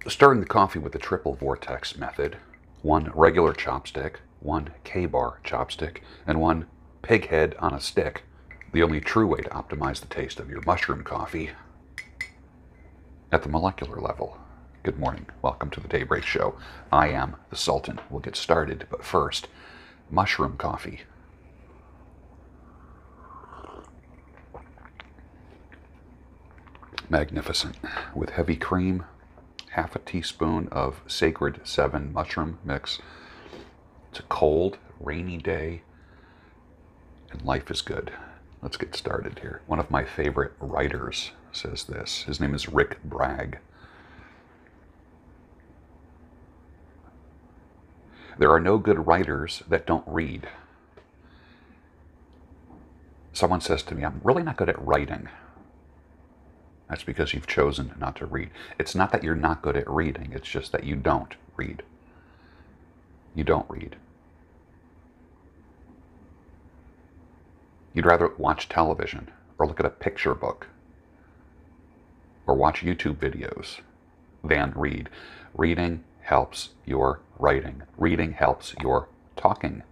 Stirring the coffee with the triple vortex method, one regular chopstick, one K-bar chopstick, and one pig head on a stick, the only true way to optimize the taste of your mushroom coffee at the molecular level. Good morning. Welcome to the Daybreak Show. I am the Sultan. We'll get started, but first, mushroom coffee. Magnificent. With heavy cream, half a teaspoon of Sacred 7 mushroom mix. It's a cold, rainy day, and life is good. Let's get started here. One of my favorite writers says this. His name is Rick Bragg. There are no good writers that don't read. Someone says to me, I'm really not good at writing. That's because you've chosen not to read. It's not that you're not good at reading. It's just that you don't read. You don't read. You'd rather watch television or look at a picture book or watch YouTube videos than read. Reading helps your writing. Reading helps your talking.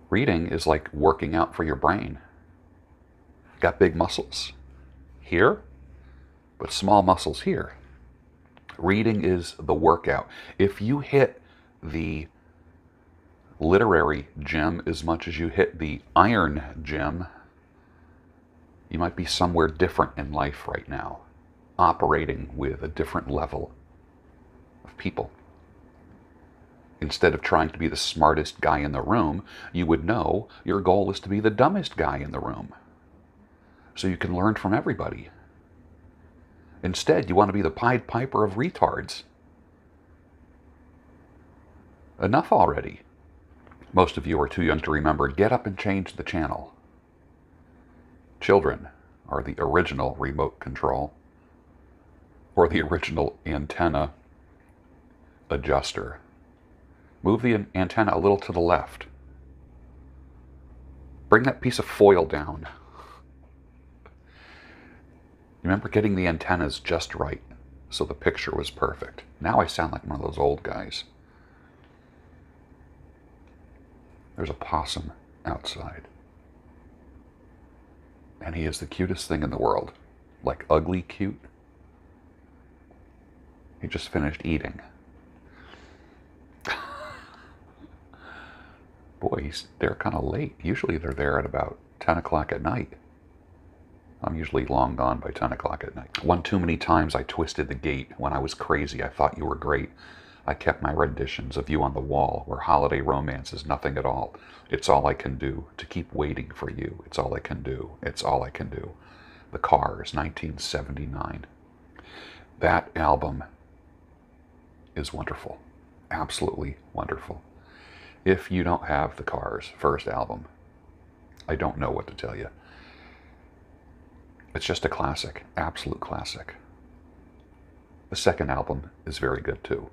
Reading is like working out for your brain. Got big muscles here, but small muscles here. Reading is the workout. If you hit the literary gym as much as you hit the iron gym, you might be somewhere different in life right now, operating with a different level of people. Instead of trying to be the smartest guy in the room, you would know your goal is to be the dumbest guy in the room, so you can learn from everybody. Instead, you want to be the Pied Piper of retards. Enough already. Most of you are too young to remember. Get up and change the channel. Children are the original remote control or the original antenna adjuster. Move the antenna a little to the left. Bring that piece of foil down. Remember getting the antennas just right so the picture was perfect. Now I sound like one of those old guys. There's a possum outside. And he is the cutest thing in the world. Like ugly cute. He just finished eating. Boy, they're kind of late. Usually they're there at about 10 o'clock at night. I'm usually long gone by 10 o'clock at night. One too many times I twisted the gate. When I was crazy, I thought you were great. I kept my renditions of You on the Wall, where holiday romance is nothing at all. It's all I can do to keep waiting for you. It's all I can do. It's all I can do. The Cars, 1979. That album is wonderful. Absolutely wonderful. If you don't have the Cars' first album, I don't know what to tell you. It's just a classic, absolute classic. The second album is very good too.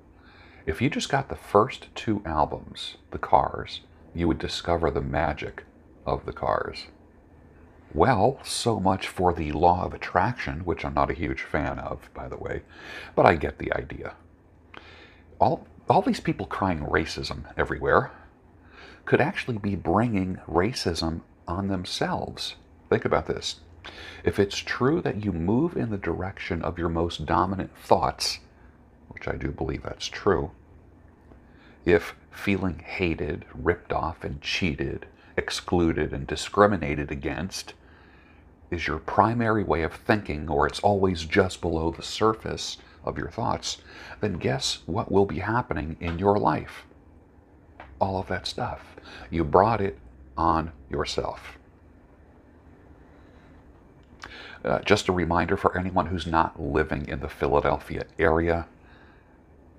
If you just got the first two albums, the Cars, you would discover the magic of the Cars. Well, so much for the law of attraction, which I'm not a huge fan of, by the way, but I get the idea. All these people crying racism everywhere could actually be bringing racism on themselves. Think about this. If it's true that you move in the direction of your most dominant thoughts, which I do believe that's true, if feeling hated, ripped off, and cheated, excluded, and discriminated against is your primary way of thinking, or it's always just below the surface of your thoughts, then guess what will be happening in your life? All of that stuff. You brought it on yourself. Just a reminder for anyone who's not living in the Philadelphia area,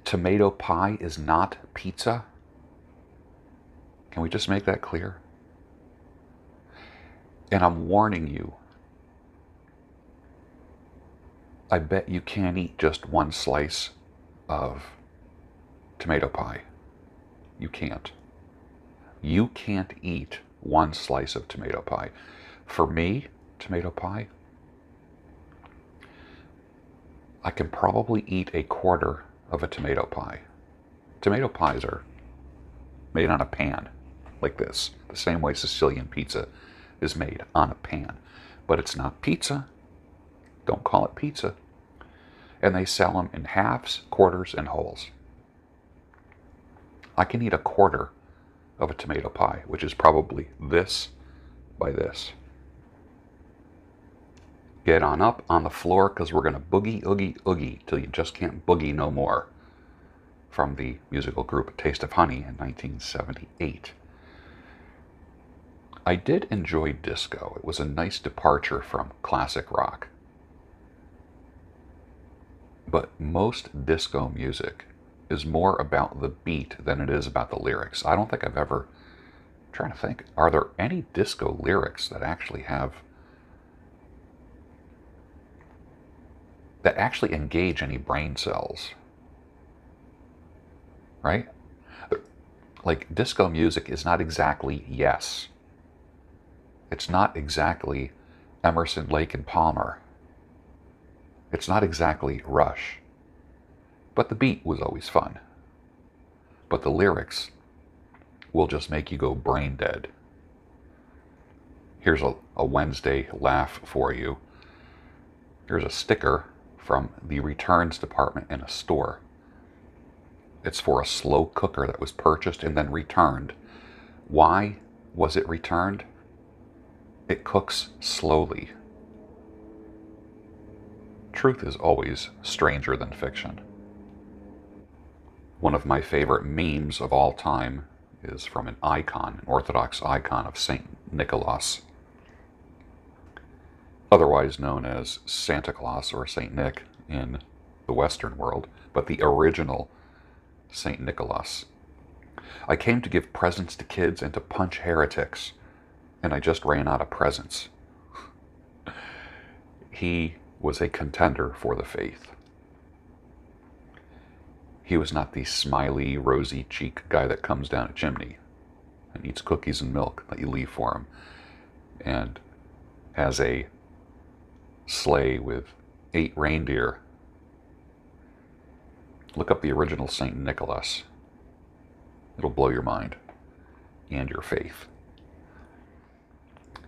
tomato pie is not pizza. Can we just make that clear? And I'm warning you, I bet you can't eat just one slice of tomato pie. You can't. You can't eat one slice of tomato pie. For me, tomato pie, I can probably eat a quarter of a tomato pie. Tomato pies are made on a pan, like this, the same way Sicilian pizza is made on a pan. But it's not pizza. Don't call it pizza. And they sell them in halves, quarters, and wholes. I can eat a quarter of a tomato pie, which is probably this by this. Get on up on the floor, because we're going to boogie, oogie, oogie, till you just can't boogie no more. From the musical group Taste of Honey in 1978. I did enjoy disco. It was a nice departure from classic rock. But most disco music is more about the beat than it is about the lyrics. I don't think I've ever, I'm trying to think, are there any disco lyrics that actually engage any brain cells? Right? Like, disco music is not exactly Yes. It's not exactly Emerson, Lake and Palmer. It's not exactly Rush. But the beat was always fun. But the lyrics will just make you go brain dead. Here's a Wednesday laugh for you. Here's a sticker from the returns department in a store. It's for a slow cooker that was purchased and then returned. Why was it returned? It cooks slowly. Truth is always stranger than fiction. One of my favorite memes of all time is from an icon, an Orthodox icon of St. Nicholas, otherwise known as Santa Claus or St. Nick in the Western world, but the original St. Nicholas. I came to give presents to kids and to punch heretics, and I just ran out of presents. He was a contender for the faith. He was not the smiley, rosy cheek guy that comes down a chimney and eats cookies and milk that you leave for him and has a sleigh with 8 reindeer. Look up the original St. Nicholas. It'll blow your mind and your faith.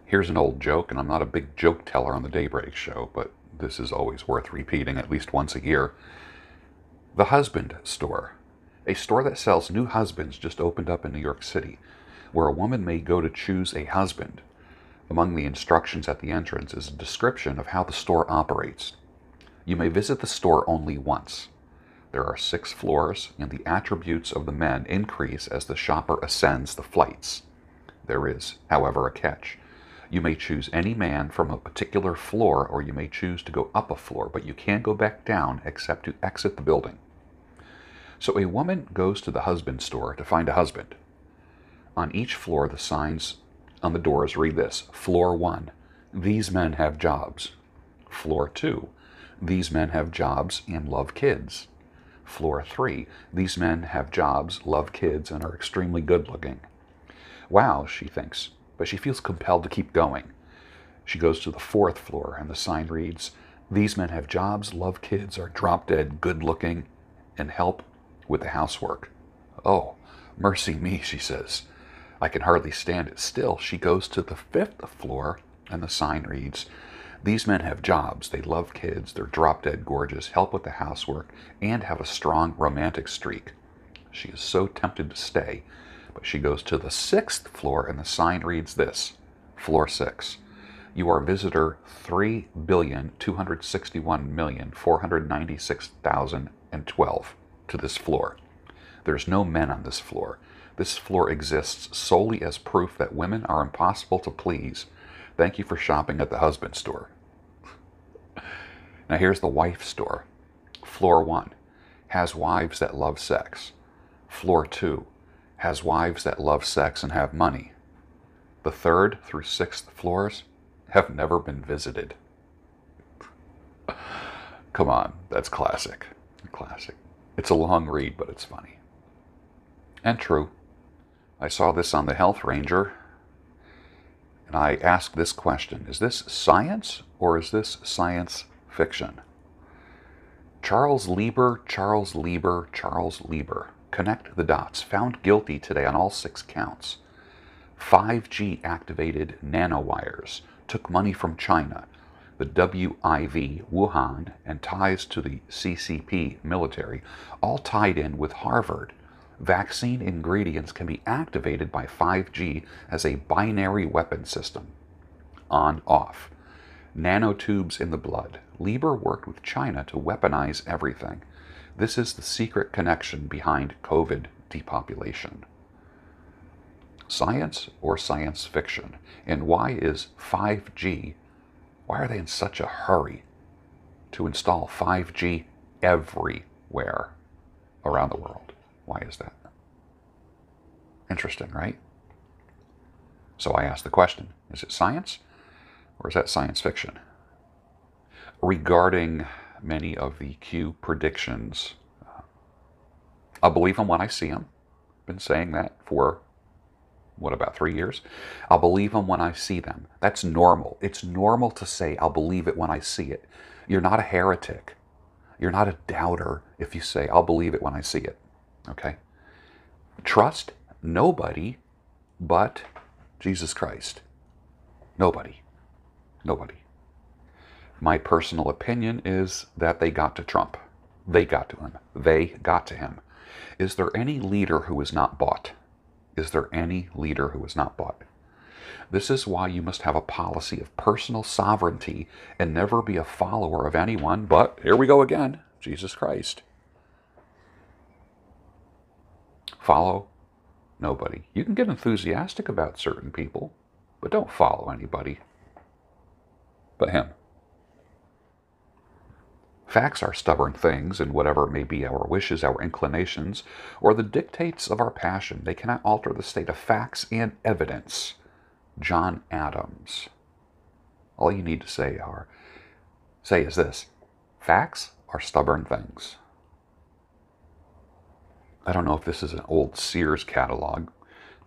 Here's an old joke, and I'm not a big joke teller on the Daybreak Show, but this is always worth repeating at least once a year. The Husband Store. A store that sells new husbands just opened up in New York City, where a woman may go to choose a husband. Among the instructions at the entrance is a description of how the store operates. You may visit the store only once. There are 6 floors, and the attributes of the men increase as the shopper ascends the flights. There is, however, a catch. You may choose any man from a particular floor, or you may choose to go up a floor, but you can't go back down except to exit the building. So a woman goes to the husband store to find a husband. On each floor, the signs on the doors read this: Floor 1, these men have jobs. Floor 2, these men have jobs and love kids. Floor 3, these men have jobs, love kids, and are extremely good looking. Wow, she thinks, but she feels compelled to keep going. She goes to the 4th floor, and the sign reads, these men have jobs, love kids, are drop-dead good looking, and help with the housework. Oh, mercy me, she says. I can hardly stand it. Still, she goes to the 5th floor, and the sign reads, these men have jobs, they love kids, they're drop-dead gorgeous, help with the housework, and have a strong romantic streak. She is so tempted to stay, but she goes to the 6th floor, and the sign reads this: Floor 6. You are visitor 3,261,496,012 to this floor. There's no men on this floor. This floor exists solely as proof that women are impossible to please. Thank you for shopping at the husband store. Now here's the wife store. Floor 1 has wives that love sex. Floor 2 has wives that love sex and have money. The 3rd through 6th floors have never been visited. Come on, that's classic. Classic. It's a long read, but it's funny. And true. I saw this on the Health Ranger, and I asked this question: is this science or is this science fiction? Charles Lieber, Charles Lieber, Charles Lieber. Connect the dots. Found guilty today on all 6 counts. 5G activated nanowires. Took money from China. The WIV, Wuhan, and ties to the CCP military, all tied in with Harvard. Vaccine ingredients can be activated by 5G as a binary weapon system. On, off. Nanotubes in the blood. Lieber worked with China to weaponize everything. This is the secret connection behind COVID depopulation. Science or science fiction? And why is 5G, why are they in such a hurry to install 5G everywhere around the world? Why is that? Interesting, right? So I asked the question, is it science or is that science fiction? Regarding many of the Q predictions, I'll believe them when I see them. Been saying that for, about 3 years? I'll believe them when I see them. That's normal. It's normal to say, I'll believe it when I see it. You're not a heretic. You're not a doubter if you say, I'll believe it when I see it. Okay? Trust nobody but Jesus Christ. Nobody. Nobody. My personal opinion is that they got to Trump. They got to him. They got to him. Is there any leader who is not bought? Is there any leader who is not bought? This is why you must have a policy of personal sovereignty and never be a follower of anyone but, here we go again, Jesus Christ. Follow nobody. You can get enthusiastic about certain people, but don't follow anybody but him. Facts are stubborn things, and whatever may be our wishes, our inclinations, or the dictates of our passion, they cannot alter the state of facts and evidence. John Adams. All you need to say is this: facts are stubborn things. I don't know if this is an old Sears catalog,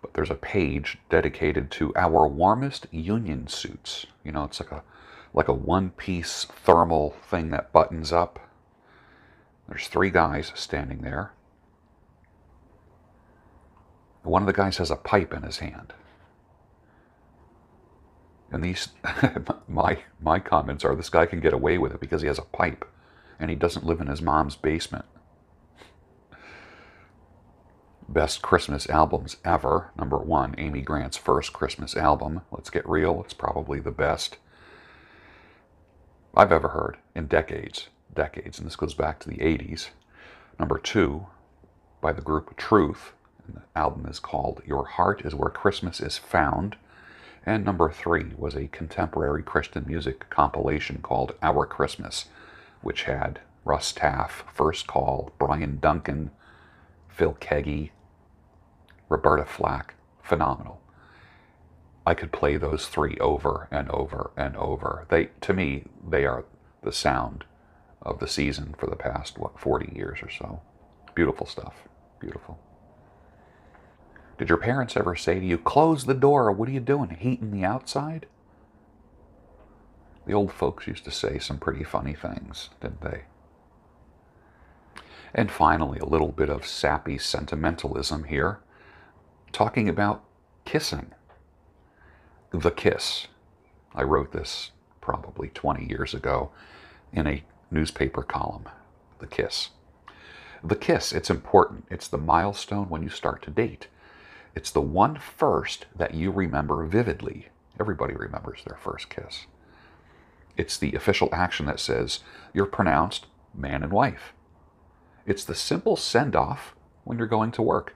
but there's a page dedicated to our warmest union suits. You know, it's like a one-piece thermal thing that buttons up. There's 3 guys standing there. One of the guys has a pipe in his hand. And these, my comments are, this guy can get away with it because he has a pipe and he doesn't live in his mom's basement. Best Christmas albums ever. Number 1, Amy Grant's first Christmas album. Let's get real, it's probably the best I've ever heard in decades, and this goes back to the 80s. Number 2, by the group Truth, and the album is called Your Heart is Where Christmas is Found. And number 3 was a contemporary Christian music compilation called Our Christmas, which had Russ Taff, First Call, Brian Duncan, Phil Keaggy, Roberta Flack. Phenomenal. I could play those 3 over and over and over. To me, they are the sound of the season for the past, 40 years or so. Beautiful stuff. Beautiful. Did your parents ever say to you, close the door, what are you doing, heating the outside? The old folks used to say some pretty funny things, didn't they? And finally, a little bit of sappy sentimentalism here, talking about kissing. The kiss. I wrote this probably 20 years ago in a newspaper column. The kiss. The kiss, it's important. It's the milestone when you start to date. It's the one first that you remember vividly. Everybody remembers their first kiss. It's the official action that says you're pronounced man and wife. It's the simple send-off when you're going to work.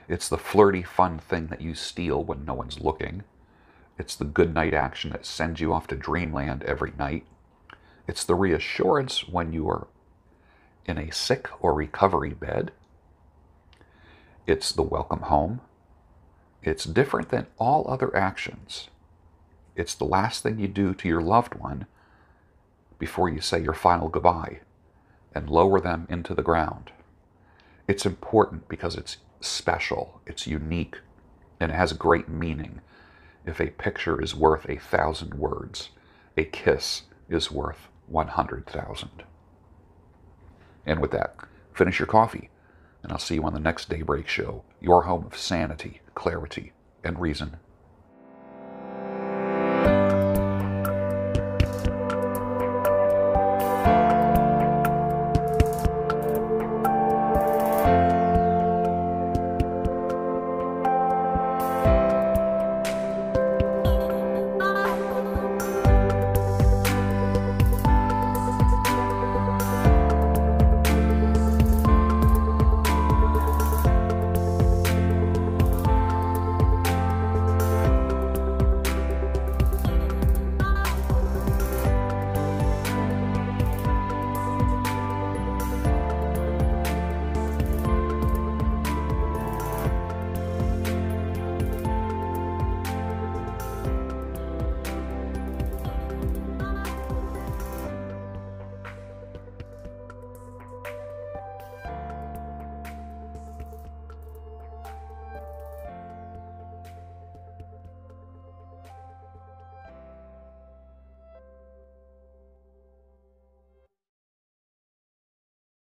It's the flirty, fun thing that you steal when no one's looking. It's the good night action that sends you off to dreamland every night. It's the reassurance when you are in a sick or recovery bed. It's the welcome home. It's different than all other actions. It's the last thing you do to your loved one before you say your final goodbye and lower them into the ground. It's important because it's special, it's unique, and it has great meaning. If a picture is worth 1,000 words, a kiss is worth 100,000. And with that, finish your coffee, and I'll see you on the next Daybreak Show, your home of sanity, clarity, and reason.